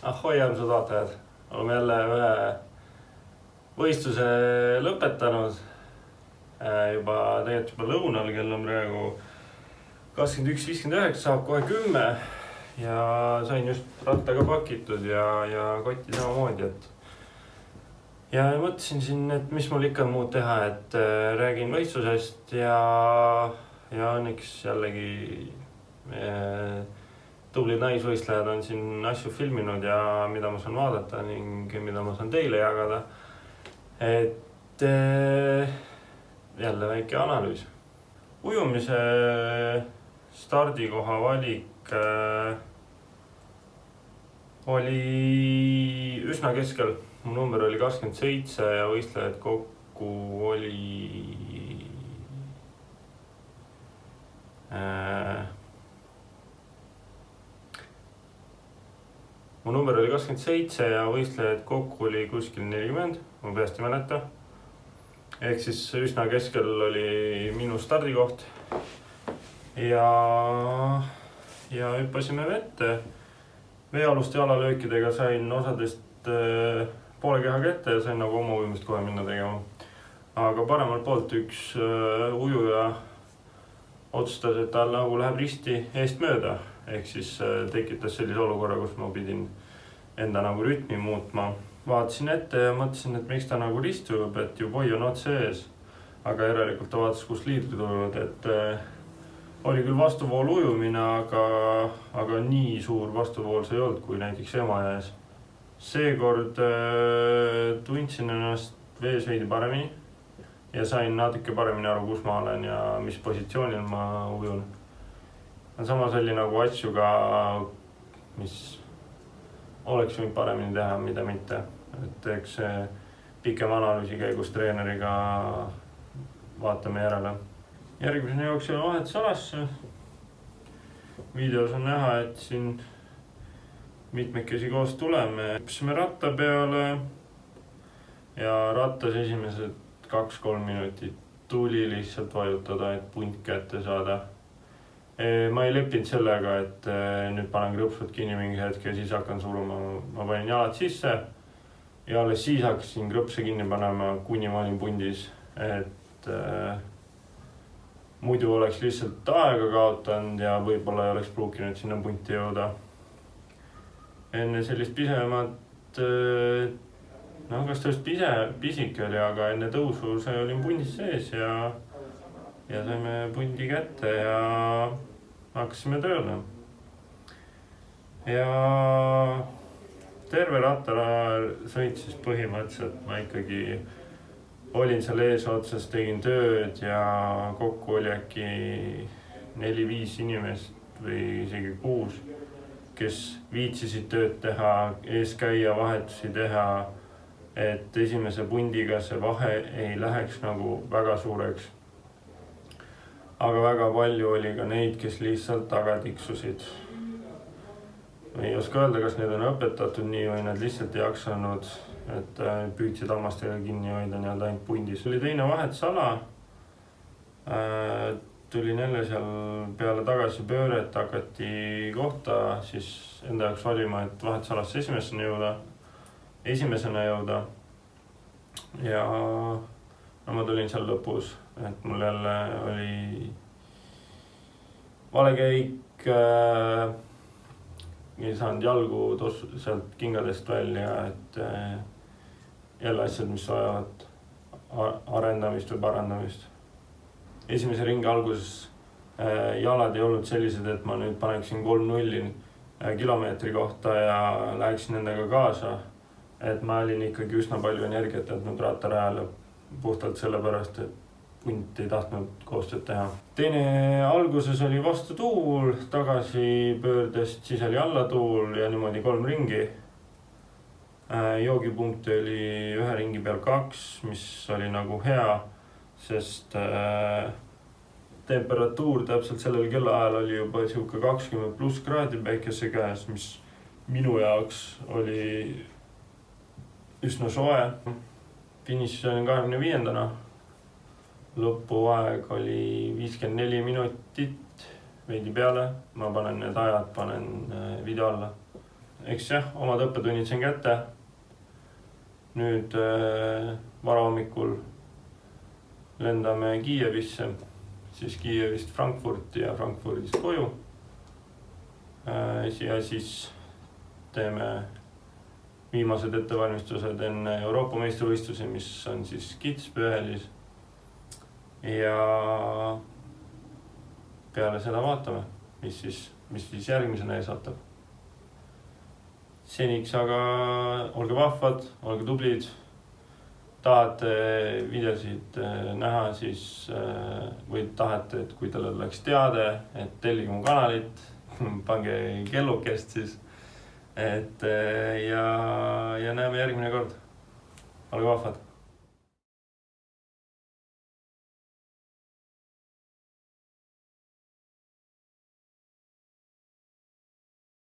Ahoi, armsad vaatajad! Oleme jälle ühe võistluse lõpetanud. Juba lõunal, kell on praegu 21.59, saab kohe 10. Ja sain just rattaga pakitud ja kotti samamoodi. Ja mõtlesin siin, et mis mul ikka muud teha, et räägin võistlusest ja õnneks jällegi tublid naisvõistlejad on siin asju filminud ja mida ma saan vaadata ning mida ma saan teile jagada. Et jälle väike analüüs. Ujumise stardikoha valik oli üsna keskel. Mu number oli 27 ja võistlejad kokku oli Mu number oli 27 ja võistlejad kokku oli kuskil 40, ma peast ei mäleta. Ehk siis üsna keskel oli minu stardikoht. Ja hüppasime vette. Veealuste jalalöökidega sain osadest poole kehaga ette ja sain nagu oma ujumist kohe minna tegema. Aga paremalt poolt üks ujuja otsustas, et tal nagu läheb risti eest mööda. Ehk siis tekitas sellise olukorra, kus ma pidin enda nagu rütmi muutma. Vaatasin ette ja mõtlesin, et miks ta nagu ristub, et ju poi on otse ees. Aga järelikult ta vaatas, kus liidrid ujuvad, et oli küll vastuvool ujumine, aga nii suur vastuvool see ei olnud, kui näiteks Emajões. Seekord tundsin ennast vees veidi paremini ja sain natuke paremini aru, kus ma olen ja mis positsioonil ma ujun. Samas oli nagu asju ka, mis oleks võinud paremini teha, mida mitte. Et eks pikem analüüsi käigus treeneriga vaatame järele. Järgmisena jooksime vahetusalasse. Videos on näha, et siin mitmekesi koos tuleme. Hüppasime ratta peale ja rattas esimesed 2-3 minutit tuli lihtsalt vajutada, et punt kätte saada. Ma ei leppinud sellega, et nüüd panen krõpsud kinni mingi hetk ja siis hakkan suruma. Ma panin jalad sisse ja alles siis hakkasin krõpse kinni panema, kuni ma olin pundis. Et muidu oleks lihtsalt aega kaotanud ja võib-olla ei oleks pruukinud sinna punti jõuda. Enne sellist pisemat, kas tõest pisik oli, aga enne tõusu see olin pundis sees ja saime pundi kätte ja hakkasime tööle. Ja terve rattarajal sõitsis põhimõtteliselt. Ma ikkagi olin seal ees otsas, tegin tööd ja kokku oli äkki 4-5 inimest või isegi 6, kes viitsisid tööd teha, ees käia, vahetusi teha, et esimese pundiga see vahe ei läheks nagu väga suureks. Aga väga palju oli ka neid, kes lihtsalt taga tiksusid. Ei oska öelda, kas need on õpetatud nii või nad lihtsalt ei jaksanud, et püüdsid hammastega kinni hoida nii-öelda ainult pundis. Oli teine vahetusala. Tulin jälle seal peale tagasi pööret, hakati kohta siis enda jaoks valima, et vahetusalasse esimesena jõuda. Ja ma tulin seal lõpus, et mul jälle oli valekäik, ei saanud jalgu sealt kingadest välja, et jälle asjad, mis vajavad arendamist või parandamist. Esimese ringi alguses jalad ei olnud sellised, et ma nüüd paneksin 3-0 kilomeetri kohta ja läheksin nendega kaasa. Et ma olin ikkagi üsna palju energiat jätnud rattarajale puhtalt sellepärast, et punt ei tahtnud koostööd teha. Teine alguses oli vastu tuul, tagasi pöördest siis oli alla tuul ja niimoodi 3 ringi. Joogipunkti oli ühe ringi peal 2, mis oli nagu hea, sest temperatuur täpselt sellel kellaajal oli juba 20+ kraadi päikese käes, mis minu jaoks oli üsna soe. Finišis olin 25. Lõpuaeg oli 54 minutit veidi peale. Ma panen need ajad video alla. eks jah, omad õppetunnid sain kätte. Nüüd varahommikul lendame Kiievisse, siis Kiievist Frankfurti ja Frankfurdist koju. Ja siis teeme viimased ettevalmistused enne Euroopa meistrivõistlusi, mis on siis Kitzbühelis. Ja peale seda vaatame, mis siis järgmisena ees ootab. Seniks aga olge vahvad, olge tublid. Tahate videosid näha, siis või tahate, et kui teil oleks teade, et tellige mu kanalit, pange kellukest siis. Ja näeme järgmine kord. Olge vahvad.